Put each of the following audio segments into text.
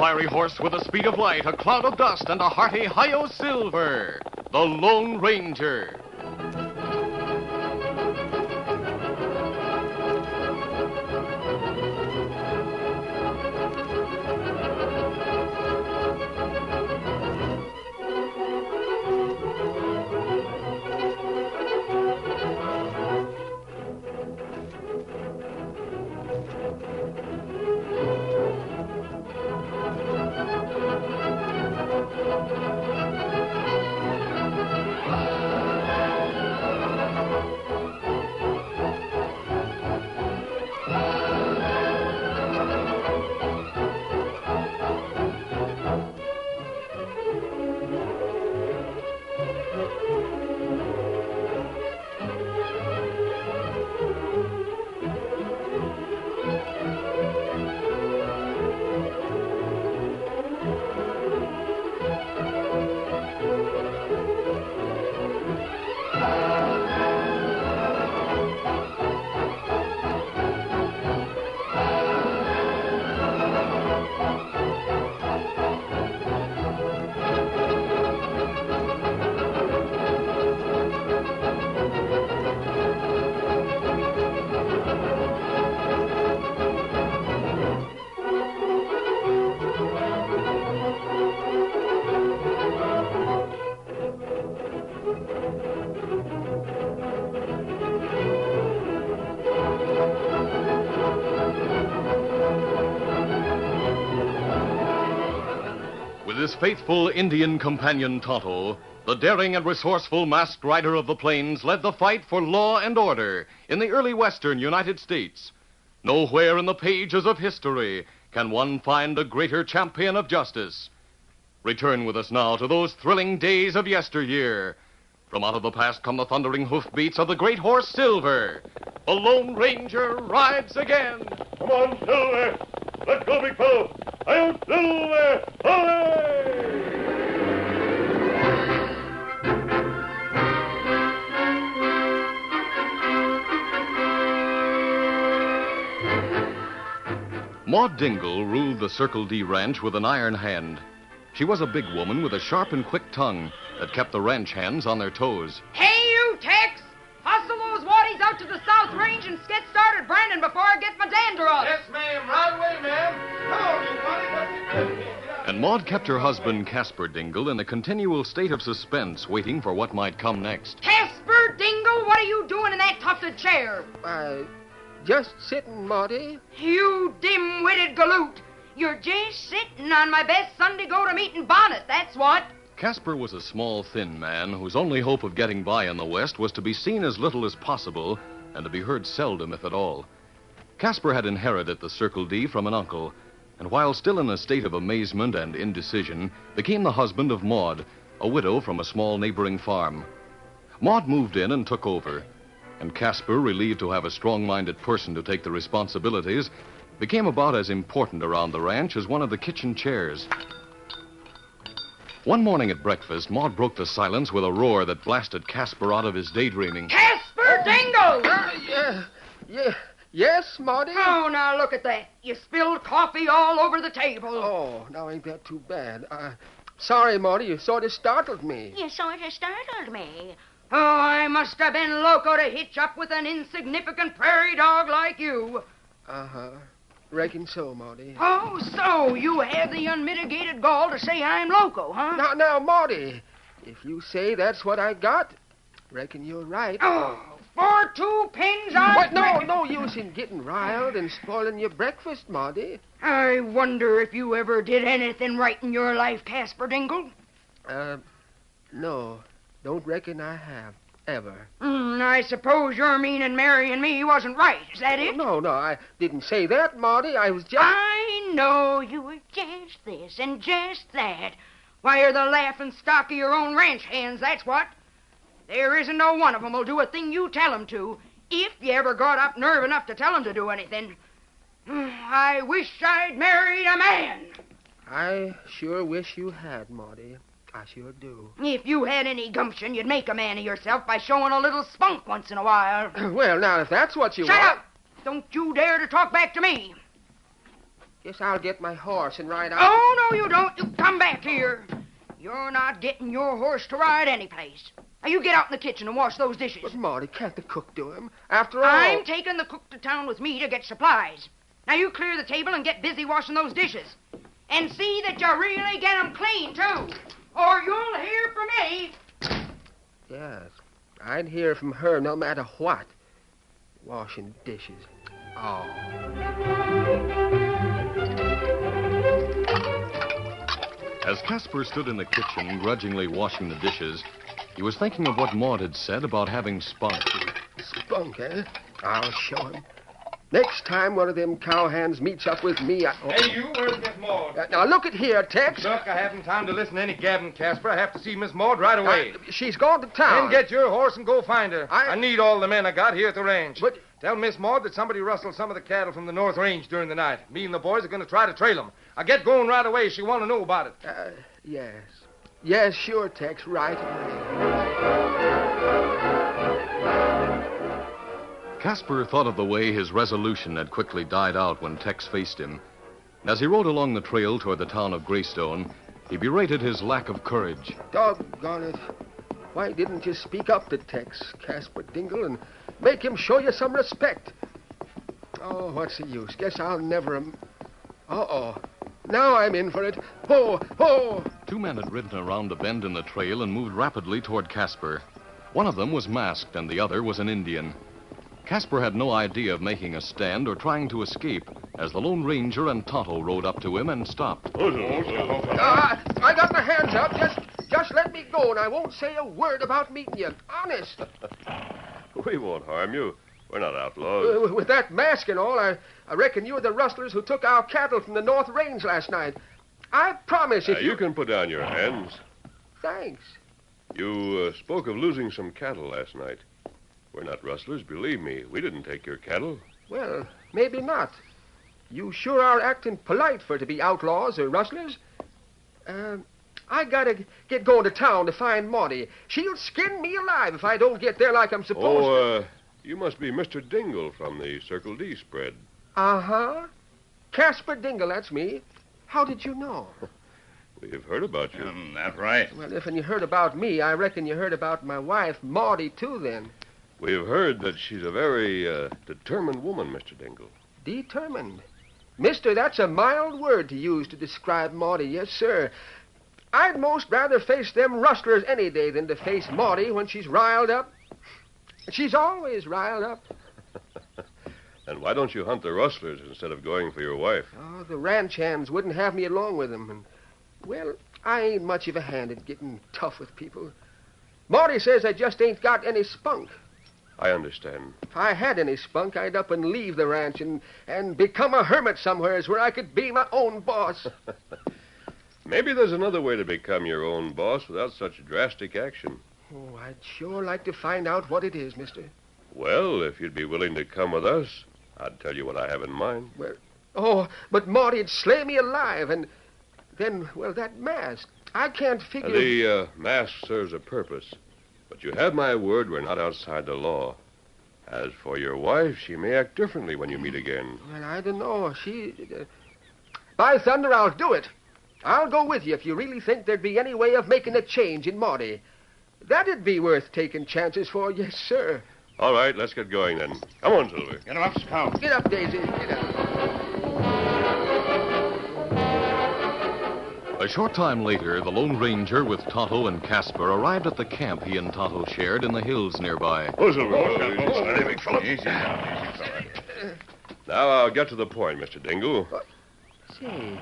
fiery horse with the speed of light, a cloud of dust, and a hearty Hi-Yo Silver, the Lone Ranger. With his faithful Indian companion Tonto, the daring and resourceful masked rider of the plains led the fight for law and order in the early western United States. Nowhere in the pages of history can one find a greater champion of justice. Return with us now to those thrilling days of yesteryear. From out of the past come the thundering hoofbeats of the great horse Silver. The Lone Ranger rides again. Come on, Silver. Let's go, big fellow. Hi-Yo Silver! Hooray! Maud Dingle ruled the Circle D Ranch with an iron hand. She was a big woman with a sharp and quick tongue that kept the ranch hands on their toes. Hey, you, Tex! Hustle those waddies out to the South Range and get started branding before I get my dander off. Yes, ma'am. Right away, ma'am. Come on, you Waddy. And Maud kept her husband, Casper Dingle, in a continual state of suspense, waiting for what might come next. Casper Dingle, what are you doing in that tufted chair? Just sitting, Maudie. You dim-witted galoot. You're just sitting on my best Sunday go-to-meeting bonnet, that's what. Casper was a small, thin man whose only hope of getting by in the West was to be seen as little as possible and to be heard seldom, if at all. Casper had inherited the Circle D from an uncle, and while still in a state of amazement and indecision, became the husband of Maud, a widow from a small neighboring farm. Maud moved in and took over, and Casper, relieved to have a strong-minded person to take the responsibilities, became about as important around the ranch as one of the kitchen chairs. One morning at breakfast, Maud broke the silence with a roar that blasted Casper out of his daydreaming. Casper Dingle! Yes, Maudie? Oh, now look at that. You spilled coffee all over the table. Oh, now ain't that too bad. Sorry, Maudie, you sort of startled me. You sort of startled me. Oh, I must have been loco to hitch up with an insignificant prairie dog like you. Uh-huh. Reckon so, Maudie. Oh, so you have the unmitigated gall to say I'm loco, huh? Now, Maudie, if you say that's what I got, reckon you're right. Oh, for 2 pins I... What? No use in getting riled and spoiling your breakfast, Maudie. I wonder if you ever did anything right in your life, Casper Dingle. No. Don't reckon I have, ever. I suppose your meaning marrying me wasn't right. Is that it? No, I didn't say that, Maudie. I was just... I know you were just this and just that. Why, you're the laughing stock of your own ranch hands, that's what. There isn't no one of 'em will do a thing you tell 'em to, if you ever got up nerve enough to tell 'em to do anything. I wish I'd married a man. I sure wish you had, Maudie. I sure do. If you had any gumption, you'd make a man of yourself by showing a little spunk once in a while. Well, now, if that's what you Shut want... up! Don't you dare to talk back to me. Guess I'll get my horse and ride out. Oh, no, you don't. You come back here. You're not getting your horse to ride any place. Now, you get out in the kitchen and wash those dishes. But, Marty, can't the cook do him? After all... I'm taking the cook to town with me to get supplies. Now, you clear the table and get busy washing those dishes. And see that you really get 'em clean, too. Or you'll hear from me. Yes, I'd hear from her no matter what. Washing dishes. Oh. As Casper stood in the kitchen, grudgingly washing the dishes, he was thinking of what Maud had said about having spunk. Spunk, eh? I'll show him. Next time one of them cowhands meets up with me, Hey, you, where's Miss Maud? Now, look at here, Tex. Look, I haven't time to listen to any gabbing, Casper. I have to see Miss Maud right away. She's gone to town. Then get your horse and go find her. I- I need all the men I got here at the range. But- Tell Miss Maud that somebody rustled some of the cattle from the North Range during the night. Me and the boys are going to try to trail them. I'll get going right away. She want to know about it. Yes. Yes, sure, Tex, right away. Casper thought of the way his resolution had quickly died out when Tex faced him. As he rode along the trail toward the town of Greystone, he berated his lack of courage. Doggone it. Why didn't you speak up to Tex, Casper Dingle, and make him show you some respect? Oh, what's the use? Guess I'll never... Uh-oh. Now I'm in for it. Ho, ho! 2 men had ridden around a bend in the trail and moved rapidly toward Casper. One of them was masked, and the other was an Indian. Casper had no idea of making a stand or trying to escape as the Lone Ranger and Tonto rode up to him and stopped. I got my hands up. Just let me go, and I won't say a word about meeting you. Honest. We won't harm you. We're not outlaws. With that mask and all, I reckon you're the rustlers who took our cattle from the North Range last night. I promise if You can put down your hands. Thanks. You spoke of losing some cattle last night. We're not rustlers, believe me. We didn't take your cattle. Well, maybe not. You sure are acting polite for to be outlaws or rustlers. I gotta get going to town to find Maudie. She'll skin me alive if I don't get there like I'm supposed to. You must be Mr. Dingle from the Circle D spread. Uh-huh. Casper Dingle, that's me. How did you know? We've heard about you. That's right. Well, if you heard about me, I reckon you heard about my wife, Maudie, too, then. We've heard that she's a very determined woman, Mr. Dingle. Determined. Mister, that's a mild word to use to describe Maudie, yes, sir. I'd most rather face them rustlers any day than to face Maudie when she's riled up. She's always riled up. And why don't you hunt the rustlers instead of going for your wife? Oh, the ranch hands wouldn't have me along with them. And, well, I ain't much of a hand at getting tough with people. Maudie says I just ain't got any spunk. I understand. If I had any spunk, I'd up and leave the ranch and become a hermit somewheres where I could be my own boss. Maybe there's another way to become your own boss without such drastic action. Oh, I'd sure like to find out what it is, mister. Well, if you'd be willing to come with us, I'd tell you what I have in mind. Oh, but Maudie'd slay me alive, and then, well, that mask. I can't figure... The mask serves a purpose. But you have my word we're not outside the law. As for your wife, she may act differently when you meet again. Well, I don't know. By thunder, I'll do it. I'll go with you if you really think there'd be any way of making a change in Maudie. That'd be worth taking chances for, yes, sir. All right, let's get going then. Come on, Silver. Get him up, Scout. Get up, Daisy. Get up. A short time later, the Lone Ranger with Tonto and Casper arrived at the camp he and Tonto shared in the hills nearby. Oh, Silver. Steady, big fella. Easy now, easy, fella. Now I'll get to the point, Mr. Dingle. Say,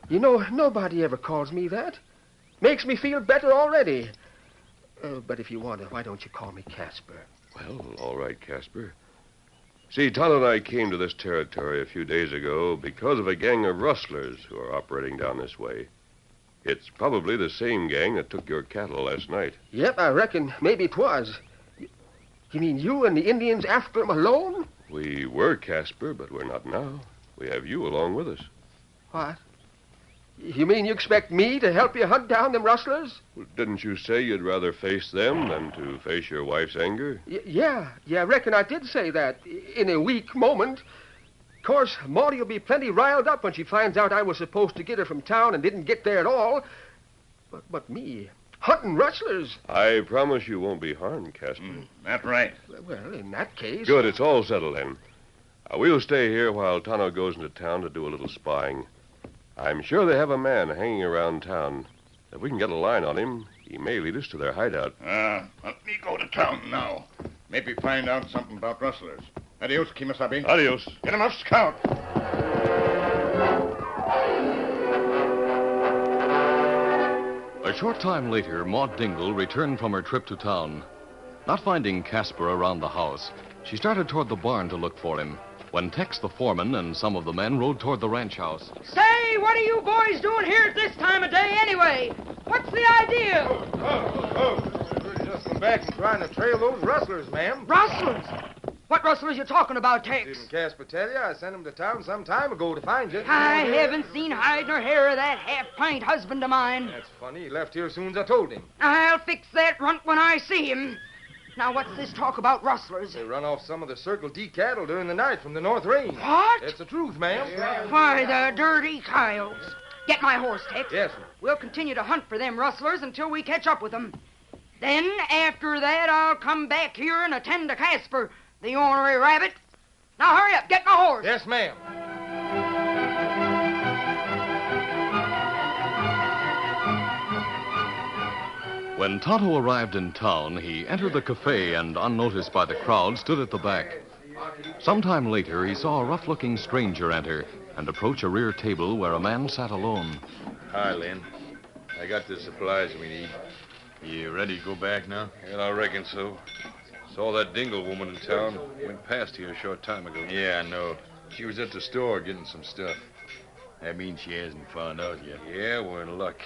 you know, nobody ever calls me that. Makes me feel better already. But if you want to, why don't you call me Casper? Well, all right, Casper. See, Tonto and I came to this territory a few days ago because of a gang of rustlers who are operating down this way. It's probably the same gang that took your cattle last night. Yep, I reckon maybe 'twas. You mean you and the Indians after them alone? We were, Casper, but we're not now. We have you along with us. What? You mean you expect me to help you hunt down them rustlers? Well, didn't you say you'd rather face them than to face your wife's anger? Yeah, I reckon I did say that in a weak moment. course, Maudie will be plenty riled up when she finds out I was supposed to get her from town and didn't get there at all. But me, hunting rustlers. I promise you won't be harmed, Casper. That's right. Well, in that case... Good, it's all settled then. We'll stay here while Tonto goes into town to do a little spying. I'm sure they have a man hanging around town. If we can get a line on him, he may lead us to their hideout. Let me go to town now. Maybe find out something about rustlers. Adios, Kimasabi. Adios. Get him up, Scout. A short time later, Maud Dingle returned from her trip to town. Not finding Casper around the house, she started toward the barn to look for him, when Tex the foreman and some of the men rode toward the ranch house. Say, what are you boys doing here at this time of day anyway? What's the idea? We're just come back and trying to trail those rustlers, ma'am. Rustlers? What rustlers you talking about, Tex? Didn't Casper tell you? I sent him to town some time ago to find you. I haven't seen hide nor hair of that half-pint husband of mine. That's funny. He left here as soon as I told him. I'll fix that runt when I see him. Now, what's this talk about rustlers? They run off some of the Circle D cattle during the night from the North Range. What? That's the truth, ma'am. Why, the dirty coyotes. Get my horse, Tex. Yes, ma'am. We'll continue to hunt for them rustlers until we catch up with them. Then, after that, I'll come back here and attend to Casper, the ornery rabbit. Now, hurry up. Get my horse. Yes, ma'am. When Tonto arrived in town, he entered the cafe and, unnoticed by the crowd, stood at the back. Sometime later, he saw a rough-looking stranger enter and approach a rear table where a man sat alone. Hi, Lynn. I got the supplies we need. You ready to go back now? Yeah, I reckon so. Saw that Dingle woman in town. Went past here a short time ago. Yeah, I know. She was at the store getting some stuff. That means she hasn't found out yet. Yeah, we're in luck.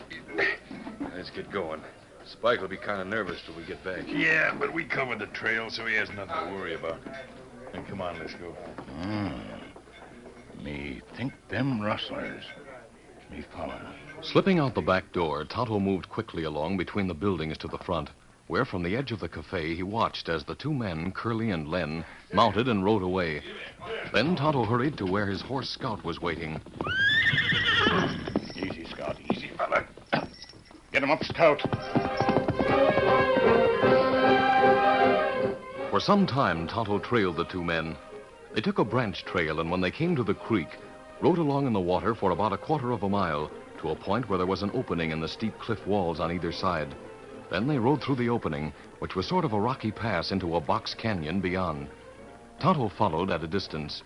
Let's get going. Spike will be kind of nervous till we get back. Yeah, but we covered the trail, so he has nothing to worry about. And come on, let's go. Me think them rustlers. Me follow. Slipping out the back door, Tonto moved quickly along between the buildings to the front, where from the edge of the cafe he watched as the two men, Curly and Len, mounted and rode away. Then Tonto hurried to where his horse Scout was waiting. Easy, Scout. Easy, fella. Get him up, Scout. For some time, Tonto trailed the two men. They took a branch trail, and when they came to the creek, rode along in the water for about a quarter of a mile to a point where there was an opening in the steep cliff walls on either side. Then they rode through the opening, which was sort of a rocky pass into a box canyon beyond. Tonto followed at a distance.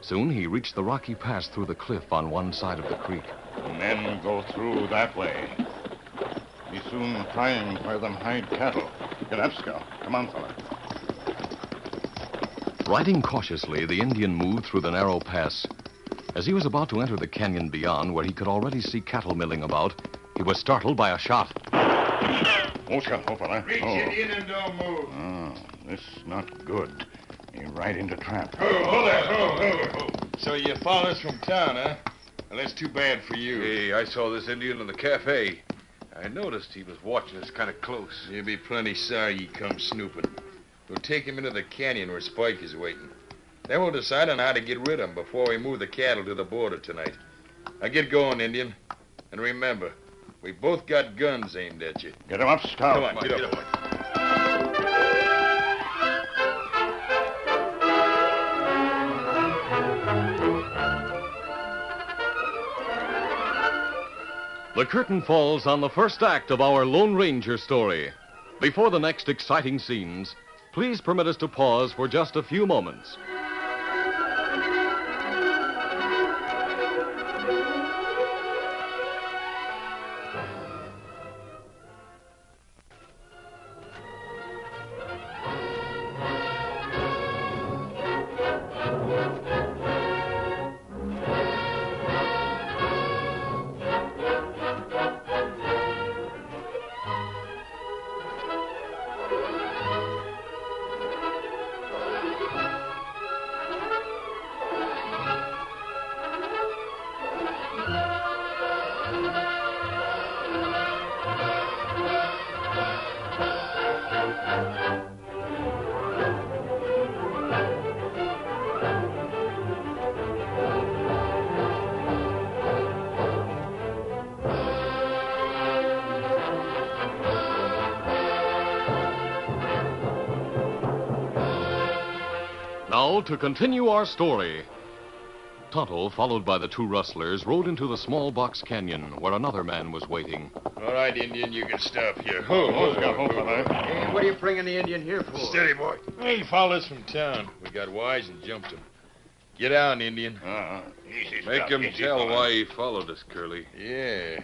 Soon he reached the rocky pass through the cliff on one side of the creek. Men go through that way. We soon find where them hide cattle. Get up, Scout. Come on, fella. Riding cautiously, the Indian moved through the narrow pass. As he was about to enter the canyon beyond, where he could already see cattle milling about, he was startled by a shot. Oh, Scout, oh, fella. Reach Indian and don't move. Oh, this is not good. You're right into trap. Hold that. So you followed us from town, huh? Well, that's too bad for you. Hey, I saw this Indian in the cafe. I noticed he was watching us kind of close. You'll be plenty sorry he come snooping. We'll take him into the canyon where Spike is waiting. Then we'll decide on how to get rid of him before we move the cattle to the border tonight. Now get going, Indian. And remember, we both got guns aimed at you. Get him up, Scout. Come on, get up. The curtain falls on the first act of our Lone Ranger story. Before the next exciting scenes, please permit us to pause for just a few moments. now to continue our story. Tonto, followed by the two rustlers, rode into the small box canyon where another man was waiting. All right, Indian, you can stop here. Hey, what are you bringing the Indian here for? Steady, boy. He followed us from town. We got wise and jumped him. Get down, Indian. Easy, Make stop, him easy, tell fella. why he followed us, Curly. Yeah.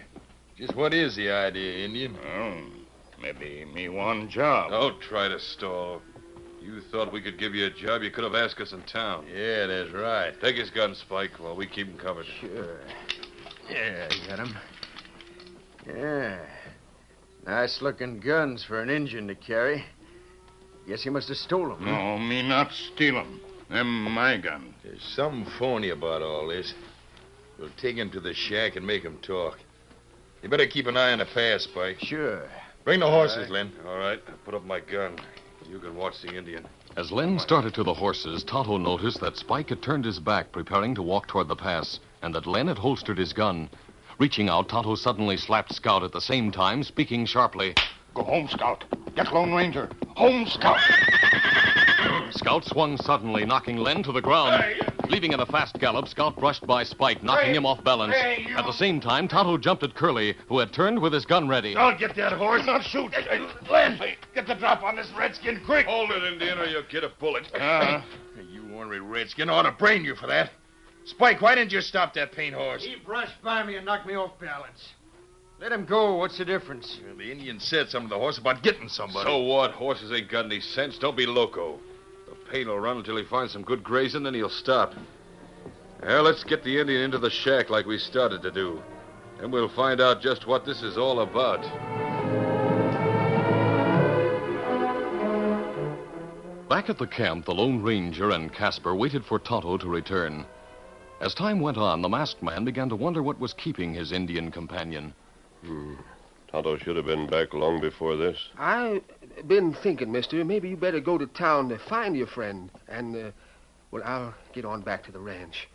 Just what is the idea, Indian? Maybe me one job. Don't try to stall. You thought we could give you a job, you could have asked us in town. Yeah, that's right. Take his gun, Spike, while we keep him covered. Sure. Yeah, I got him. Yeah. Nice-looking guns for an Injun to carry. Guess he must have stole them. No, me not steal 'em. Them my gun. There's something phony about all this. We'll take him to the shack and make him talk. You better keep an eye on the pass, Spike. Sure. Bring the horses, Len. All right, I'll put up my gun. You can watch the Indian. As Len started to the horses, Tonto noticed that Spike had turned his back, preparing to walk toward the pass, and that Len had holstered his gun. Reaching out, Tonto suddenly slapped Scout at the same time, speaking sharply. Go home, Scout. Get Lone Ranger. Home, Scout. Scout swung suddenly, knocking Len to the ground. Leaving at a fast gallop, Scout brushed by Spike, knocking him off balance. At the same time, Tonto jumped at Curly, who had turned with his gun ready. I'll get that horse. Not shoot. Len, get the drop on this redskin quick. Hold it, Indian, or you'll get a bullet. You ornery redskin ought to brain you for that. Spike, why didn't you stop that paint horse? He brushed by me and knocked me off balance. Let him go. What's the difference? Well, the Indian said something to the horse about getting somebody. So what? Horses ain't got any sense. Don't be loco. The paint will run until he finds some good grazing, then he'll stop. Well, let's get the Indian into the shack like we started to do. Then we'll find out just what this is all about. Back at the camp, the Lone Ranger and Casper waited for Tonto to return. As time went on, the masked man began to wonder what was keeping his Indian companion. Tonto should have been back long before this. I've been thinking, mister, maybe you better go to town to find your friend. And, I'll get on back to the ranch.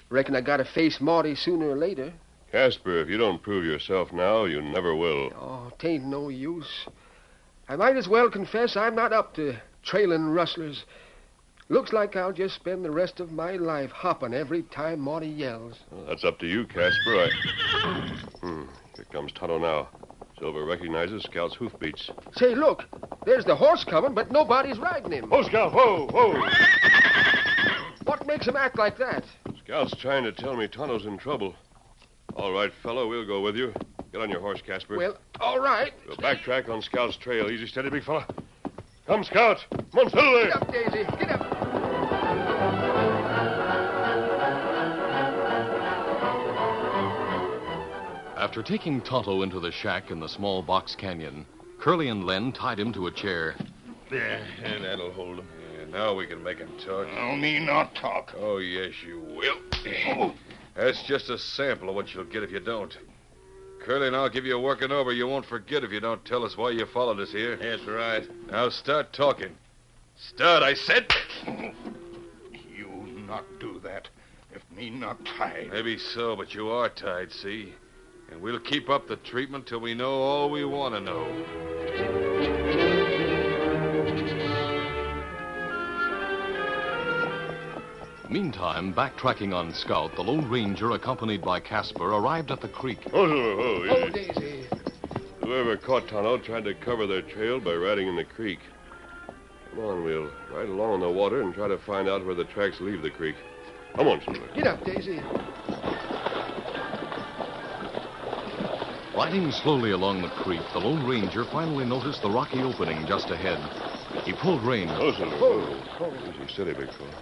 Reckon I gotta face Marty sooner or later. Casper, if you don't prove yourself now, you never will. Oh, 'tain't no use. I might as well confess I'm not up to trailing rustlers. Looks like I'll just spend the rest of my life hopping every time Marty yells. Well, that's up to you, Casper. Here comes Tonto now. Silver recognizes Scout's hoofbeats. Say, look, there's the horse coming, but nobody's riding him. Whoa, Scout, whoa. What makes him act like that? Scout's trying to tell me Tonto's in trouble. All right, fellow, we'll go with you. Get on your horse, Casper. Well, all right. We'll backtrack on Scout's trail. Easy, steady, big fella. Come, Scout. Come on, settle there. Get up, Daisy. Get up. After taking Tonto into the shack in the small box canyon, Curly and Len tied him to a chair. Yeah, that'll hold him. Yeah, now we can make him talk. No, me not talk. Oh, yes, you will. That's just a sample of what you'll get if you don't. Curly and I'll give you a working over you won't forget if you don't tell us why you followed us here. That's right. Now start talking. Start, I said. You not do that. If me not tied. Maybe so, but you are tied, see? And we'll keep up the treatment till we know all we want to know. Meantime, backtracking on Scout, the Lone Ranger, accompanied by Casper, arrived at the creek. Oh, Daisy. Whoever caught Tonto tried to cover their trail by riding in the creek. Come on, we'll ride along in the water and try to find out where the tracks leave the creek. Come on, Silver. Get up, Daisy. Riding slowly along the creek, the Lone Ranger finally noticed the rocky opening just ahead. He pulled rein. Oh, Silver. Oh. Easy, steady, big fella.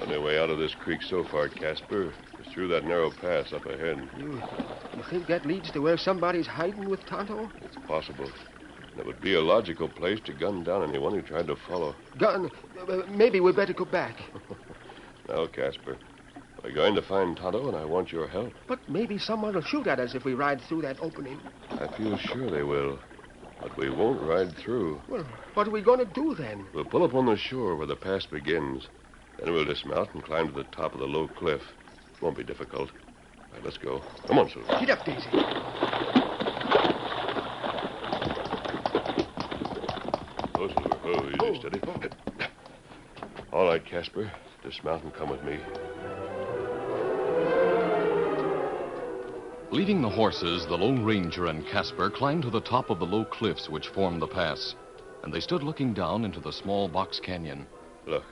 Only way out of this creek so far, Casper, is through that narrow pass up ahead. You think that leads to where somebody's hiding with Tonto? It's possible. That would be a logical place to gun down anyone who tried to follow. Gun? Maybe we better go back. No, Casper. We're going to find Tonto, and I want your help. But maybe someone will shoot at us if we ride through that opening. I feel sure they will. But we won't ride through. Well, what are we going to do then? We'll pull up on the shore where the pass begins. Then we'll dismount and climb to the top of the low cliff. Won't be difficult. All right, let's go. Come on, Silver. Get up, Daisy. Oh, Silver. Oh, easy, steady. All right, Casper. Dismount and come with me. Leading the horses, the Lone Ranger and Casper climbed to the top of the low cliffs which formed the pass, and they stood looking down into the small box canyon. Look,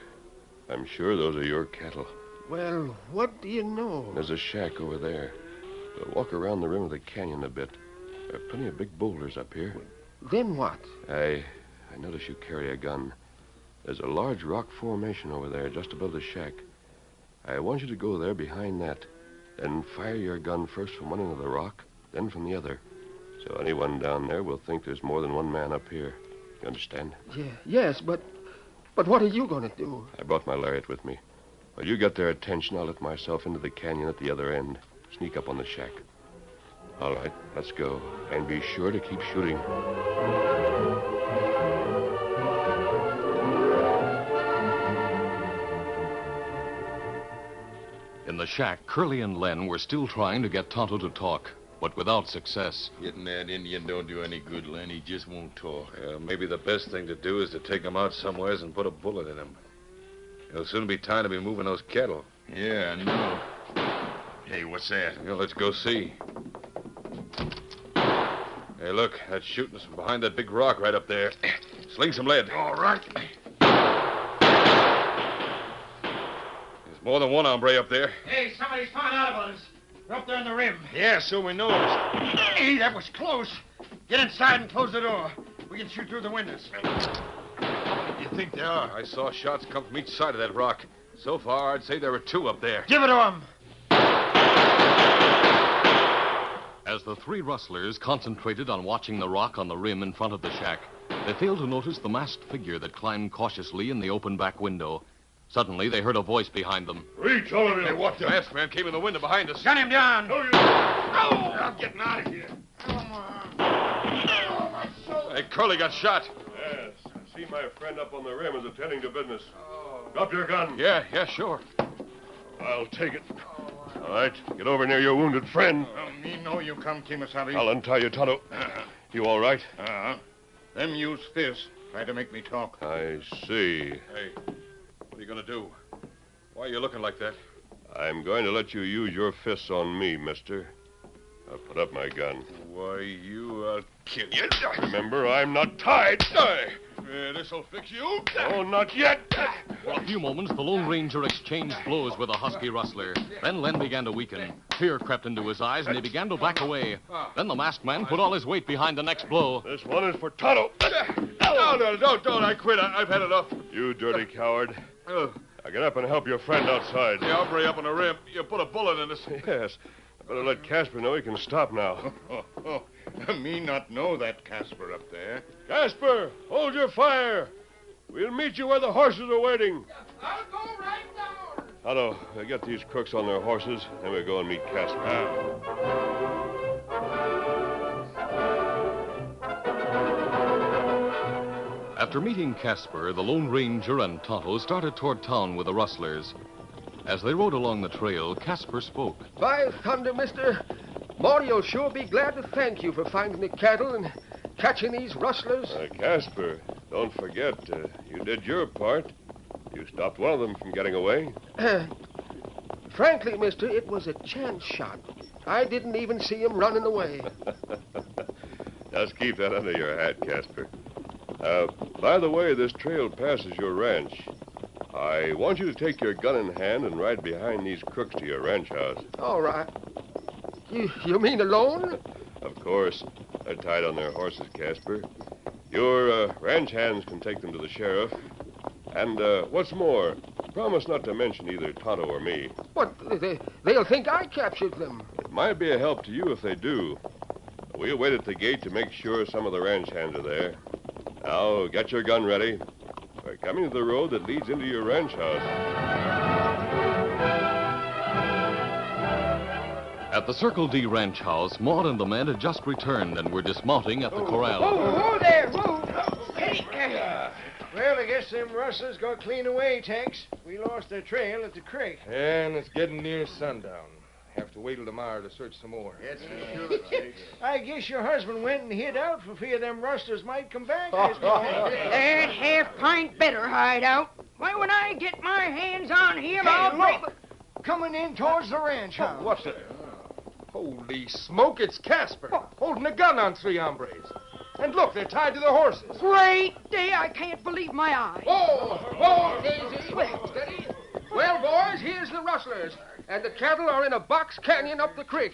I'm sure those are your cattle. Well, what do you know? There's a shack over there. We'll walk around the rim of the canyon a bit. There are plenty of big boulders up here. Then what? I notice you carry a gun. There's a large rock formation over there just above the shack. I want you to go there behind that. Then fire your gun first from one end of the rock, then from the other. So anyone down there will think there's more than one man up here. You understand? Yeah, yes, but what are you going to do? I brought my lariat with me. While you get their attention, I'll let myself into the canyon at the other end. Sneak up on the shack. All right, let's go. And be sure to keep shooting. In the shack, Curly and Len were still trying to get Tonto to talk, but without success. Getting that Indian don't do any good, Len. He just won't talk. Maybe the best thing to do is to take him out somewheres and put a bullet in him. It'll soon be time to be moving those cattle. Yeah, I know. Hey, what's that? Let's go see. Hey, look, that's shooting us from behind that big rock right up there. Sling some lead. All right. There's more than one hombre up there. Hey, somebody's found out about us. We're up there on the rim. Yeah, so we noticed. Hey, that was close. Get inside and close the door. We can shoot through the windows. What do you think they are? I saw shots come from each side of that rock. So far, I'd say there were two up there. Give it to them. As the three rustlers concentrated on watching the rock on the rim in front of the shack, they failed to notice the masked figure that climbed cautiously in the open back window. Suddenly, they heard a voice behind them. Reach, all of you. Hey, what the? Masked man came in the window behind us. Gun him down. No, you... Oh! I'm getting out of here. Hey, Curly got shot. Yes, I see my friend up on the rim is attending to business. Drop your gun. Yeah, sure. I'll take it. All right, get over near your wounded friend. Me know you come, Kimasabi. I'll untie you, Tonto. You all right? Them use fists. Try to make me talk. I see. Hey, what are you going to do? Why are you looking like that? I'm going to let you use your fists on me, mister. I'll put up my gun. Why, I'll kill you. Remember, I'm not tied. This'll fix you. Oh, not yet. For a few moments, the Lone Ranger exchanged blows with a husky rustler. Then Len began to weaken. Fear crept into his eyes, and he began to back away. Then the masked man put all his weight behind the next blow. This one is for Tonto. No, don't. I quit. I've had enough. You dirty coward. Now get up and help your friend outside. The hombre up on the rim. You put a bullet in us. Yes. I better let Casper know he can stop now. Me not know that Casper up there. Casper, hold your fire. We'll meet you where the horses are waiting. I'll go right down. Tonto, get these crooks on their horses, then we'll go and meet Casper. After meeting Casper, the Lone Ranger and Tonto started toward town with the rustlers. As they rode along the trail, Casper spoke. By thunder, mister, Morty'll sure be glad to thank you for finding the cattle and catching these rustlers. Casper, don't forget, you did your part. You stopped one of them from getting away. Frankly, mister, it was a chance shot. I didn't even see him running away. Just keep that under your hat, Casper. By the way, this trail passes your ranch. I want you to take your gun in hand and ride behind these crooks to your ranch house. All right. You mean alone? Of course. They're tied on their horses, Casper. Your ranch hands can take them to the sheriff. And what's more, promise not to mention either Tonto or me. What? They'll think I captured them. It might be a help to you if they do. We'll wait at the gate to make sure some of the ranch hands are there. Now, get your gun ready. We're coming to the road that leads into your ranch house. At the Circle D ranch house, Maud and the men had just returned and were dismounting at the corral. Whoa there, whoa. Hey. Well, I guess them rustlers got clean away, Tex. We lost their trail at the creek. And it's getting near sundown. Have to wait till tomorrow to search some more. I guess your husband went and hid out for fear them rustlers might come back. That half-pint better hide out. Why, when I get my hands on him, Hey, I'll break... look! Coming in towards the ranch house. What's it? Holy smoke, it's Casper, holding a gun on 3 hombres. And look, they're tied to the horses. Great day, I can't believe my eyes. Whoa, Daisy. Steady. Well, boys, here's the rustlers. And the cattle are in a box canyon up the creek.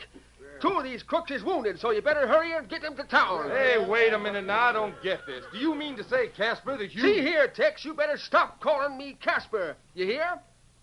2 of these crooks is wounded, so you better hurry and get them to town. Hey, wait a minute now. I don't get this. Do you mean to say, Casper, that you... See here, Tex, you better stop calling me Casper. You hear?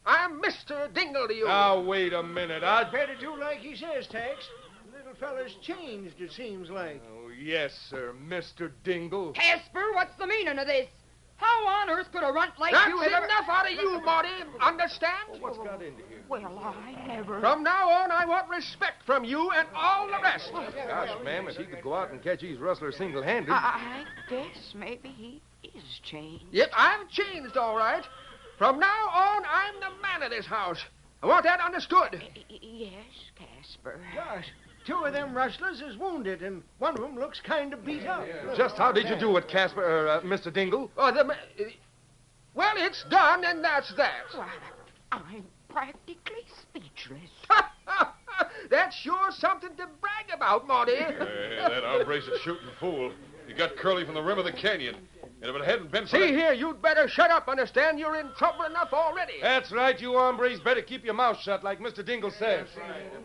I'm Mr. Dingle to you. Now, wait a minute. Better do like he says, Tex. The little fella's changed, it seems like. Oh, yes, sir, Mr. Dingle. Casper, what's the meaning of this? How on earth could a runt like That's you have ever... enough out of you, Marty. Understand? What's got into here? Well, I never... From now on, I want respect from you and all the rest. Gosh, ma'am, if he could go out and catch these rustlers single-handed... I guess maybe he is changed. Yep, I'm changed, all right. From now on, I'm the man of this house. I want that understood. Yes, Casper. Gosh, 2 of them rustlers is wounded, and one of them looks kind of beat up. Just how did you do it, Casper, Mr. Dingle? Well, it's done, and that's that. Why, I'm practically speechless. That's sure something to brag about, Marty. That hombre's a shooting fool. He got Curly from the rim of the canyon. And if it hadn't been for See here, you'd better shut up, understand? You're in trouble enough already. That's right, you hombres better keep your mouth shut like Mr. Dingle says.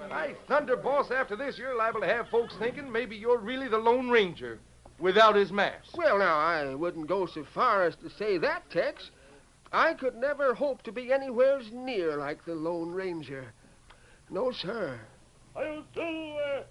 By thunder, boss, after this, you're liable to have folks thinking maybe you're really the Lone Ranger without his mask. Well, now, I wouldn't go so far as to say that, Tex. I could never hope to be anywhere near like the Lone Ranger. No, sir. I'll do it.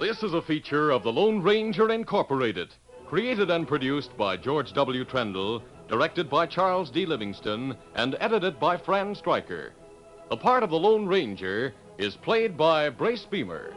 This is a feature of the Lone Ranger Incorporated, created and produced by George W. Trendle, directed by Charles D. Livingston, and edited by Fran Stryker. The part of the Lone Ranger is played by Brace Beamer.